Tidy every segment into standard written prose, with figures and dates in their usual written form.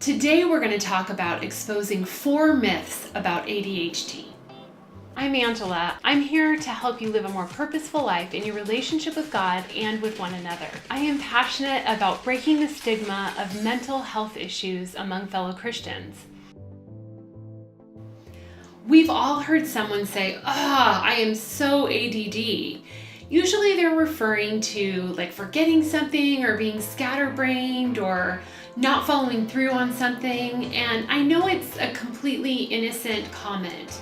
Today we're going to talk about exposing 4 myths about ADHD. I'm Angela. I'm here to help you live a more purposeful life in your relationship with God and with one another. I am passionate about breaking the stigma of mental health issues among fellow Christians. We've all heard someone say, I am so ADD. Usually they're referring to like forgetting something or being scatterbrained or not following through on something. And I know it's a completely innocent comment,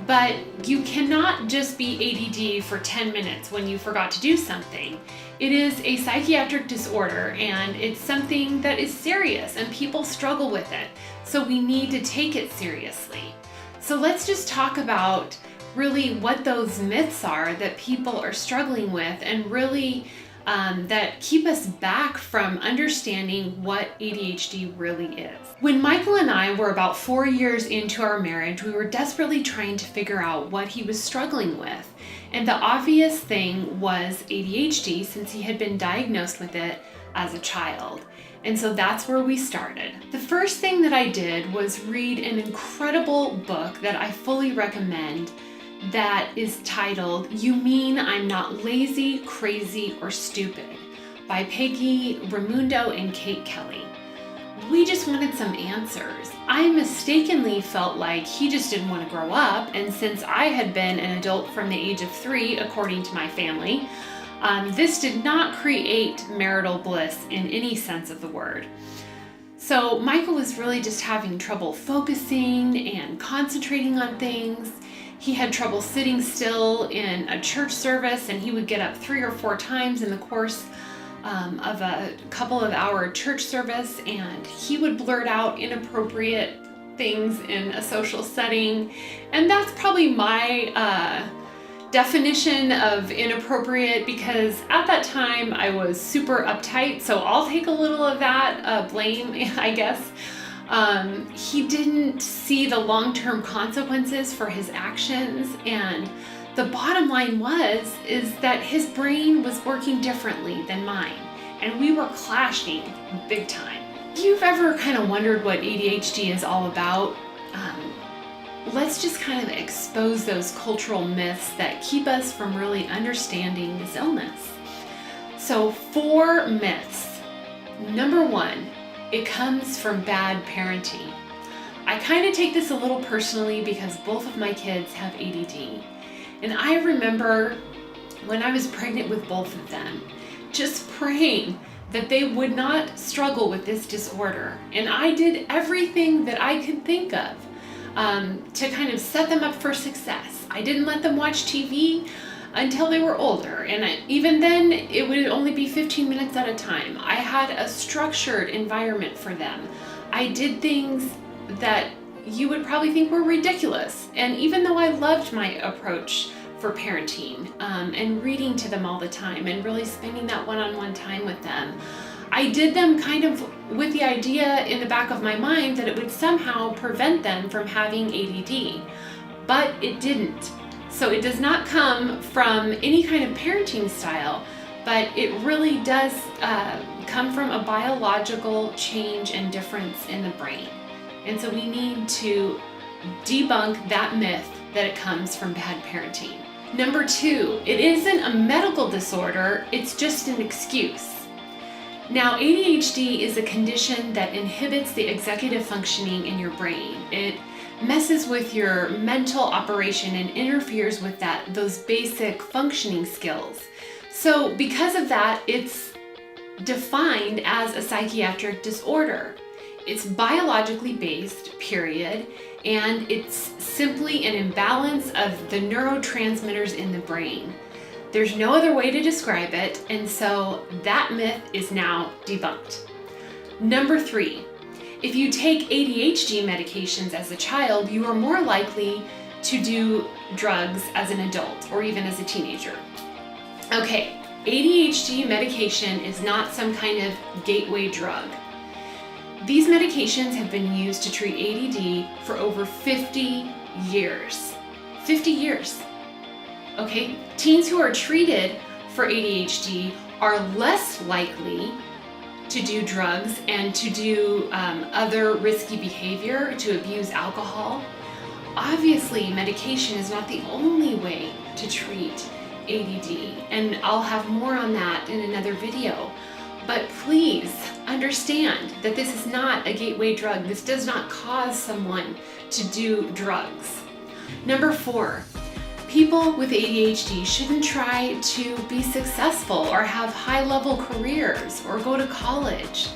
but you cannot just be ADD for 10 minutes when you forgot to do something. It is a psychiatric disorder and it's something that is serious and people struggle with it. So we need to take it seriously. So let's just talk about really what those myths are that people are struggling with and really that keep us back from understanding what ADHD really is. When Michael and I were about 4 years into our marriage, we were desperately trying to figure out what he was struggling with. And the obvious thing was ADHD, since he had been diagnosed with it as a child. And so that's where we started. The first thing that I did was read an incredible book that I fully recommend that is titled You Mean I'm Not Lazy, Crazy, or Stupid by Peggy Ramundo and Kate Kelly. We just wanted some answers. I mistakenly felt like he just didn't want to grow up, and since I had been an adult from the age of 3, according to my family, this did not create marital bliss in any sense of the word. So Michael was really just having trouble focusing and concentrating on things. He had trouble sitting still in a church service, and he would get up 3 or 4 times in the course of a couple of hour church service, and he would blurt out inappropriate things in a social setting. And that's probably my definition of inappropriate, because at that time I was super uptight, so I'll take a little of that blame, I guess. He didn't see the long-term consequences for his actions, and the bottom line is that his brain was working differently than mine, and we were clashing big time. If you've ever kind of wondered what ADHD is all about, let's just kind of expose those cultural myths that keep us from really understanding this illness. So 4 myths. Number 1, it comes from bad parenting. I kind of take this a little personally because both of my kids have ADD. And I remember when I was pregnant with both of them, just praying that they would not struggle with this disorder. And I did everything that I could think of to kind of set them up for success. I didn't let them watch TV until they were older, and even then it would only be 15 minutes at a time. I had a structured environment for them. I did things that you would probably think were ridiculous, and even though I loved my approach for parenting and reading to them all the time and really spending that one-on-one time with them, I did them kind of with the idea in the back of my mind that it would somehow prevent them from having ADD, but it didn't. So it does not come from any kind of parenting style, but it really does come from a biological change and difference in the brain. And so we need to debunk that myth that it comes from bad parenting. Number 2, it isn't a medical disorder, it's just an excuse. Now, ADHD is a condition that inhibits the executive functioning in your brain. It messes with your mental operation and interferes with those basic functioning skills. So because of that, it's defined as a psychiatric disorder. It's biologically based, period, and it's simply an imbalance of the neurotransmitters in the brain. There's no other way to describe it, and so that myth is now debunked. Number 3, if you take ADHD medications as a child, you are more likely to do drugs as an adult or even as a teenager. Okay, ADHD medication is not some kind of gateway drug. These medications have been used to treat ADD for over 50 years. 50 years. Okay, teens who are treated for ADHD are less likely to do drugs and to do other risky behavior, to abuse alcohol. Obviously, medication is not the only way to treat ADD, and I'll have more on that in another video. But please understand that this is not a gateway drug. This does not cause someone to do drugs. Number 4, people with ADHD shouldn't try to be successful or have high-level careers or go to college.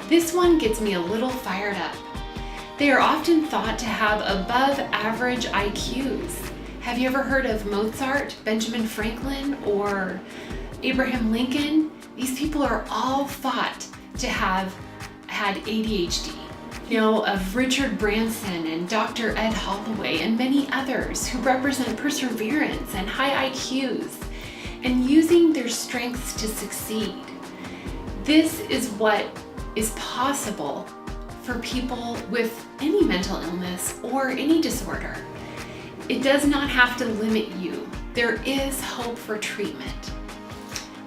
This one gets me a little fired up. They are often thought to have above average IQs. Have you ever heard of Mozart, Benjamin Franklin, or Abraham Lincoln? These people are all thought to have had ADHD. You know of Richard Branson and Dr. Ed Holloway and many others who represent perseverance and high IQs and using their strengths to succeed. This is what is possible for people with any mental illness or any disorder. It does not have to limit you. There is hope for treatment.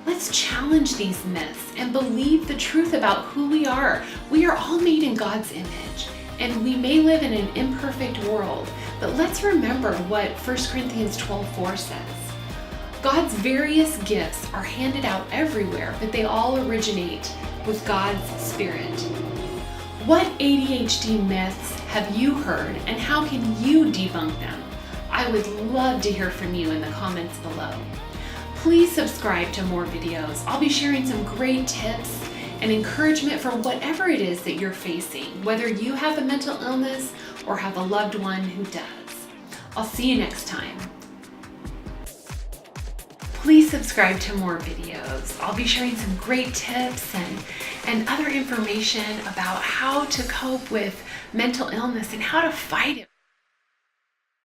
Let's challenge these myths and believe the truth about who we are. We are all made in God's image, and we may live in an imperfect world, but let's remember what 1 Corinthians 12:4 says. God's various gifts are handed out everywhere, but they all originate with God's Spirit. What ADHD myths have you heard, and how can you debunk them? I would love to hear from you in the comments below. Please subscribe to more videos. I'll be sharing some great tips and encouragement for whatever it is that you're facing, whether you have a mental illness or have a loved one who does. I'll see you next time. Please subscribe to more videos. I'll be sharing some great tips and other information about how to cope with mental illness and how to fight it.